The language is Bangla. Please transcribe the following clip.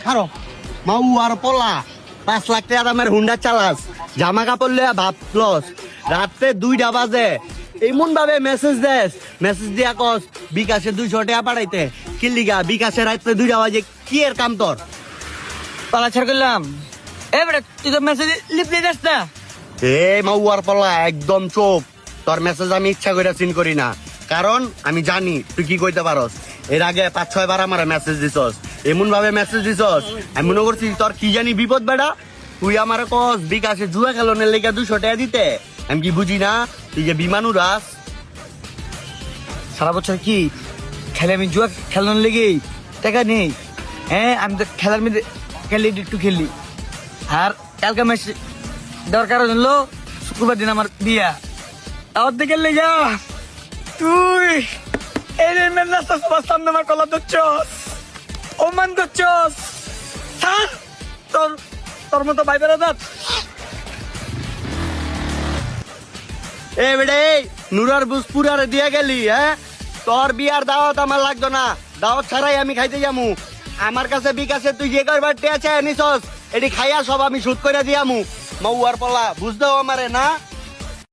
খারো মাউ আর পোলা 5 লাখ টাকা দামের হুন্ডা চালাস, জামা কাপড় লিয়া ভাব লস, রাত্রে 2টা বাজে এমন ভাবে মেসেজ দেস, মেসেজ দিয়া কস বিকাশে 200 টাকা পাঠাইতে, কি লিগা বিকাশে রাত্রে 2টা বাজে কি এর কাম তোর? পালা ছাড় করলাম। এবারে তুই তো মেসেজ লিপলি যাস না। এ মাউ আর পোলা একদম চুপ, তোর মেসেজ আমি ইচ্ছা করে সিন করি না, কারণ আমি জানি তুই কি কইতে পারস। এর আগে 5-6 বার আমার মেসেজ দিছস, এমন ভাবে মেসেজ দিছস আমি মনে করছি তোর কি জানি বিপদ বেড়া। তুই আমার কস বিকাশে জুয়া খেলনের লেগে 200 টাকা দিতে, আমি কি বুঝি না তুই যে বিমান উড়াস? সারা বছর কি খেলে আমি জুয়া খেলানোর লেগে টাকা নেই। হ্যাঁ আমি তো খেলার মধ্যে খেলি একটু খেলি। আর কালকে ম্যাচ দরকার হলো শুক্রবার দিন আমার বিয়া, তাওয়ার দিকে লেগা তুই এই রাস্তা সবার সামনে আমার কলা ধরছস, অমান করছস। তোর তোর মতো ভাই বেড়া এ বেড়ে নুরার বুসপুরারে দিয়া গেলি, হ্যাঁ তোর বিয়ার দাওয়াত আমার লাগতো না, দাওয়াত ছাড়াই আমি খাইতে যামু। আমার কাছে বিকাশে তুই যে করবার টেয়া চাই নিছস, এটি খাইয়া সব আমি শুট করে দিয়ামু। মৌয়ার পলা বুঝতেও আমারে না।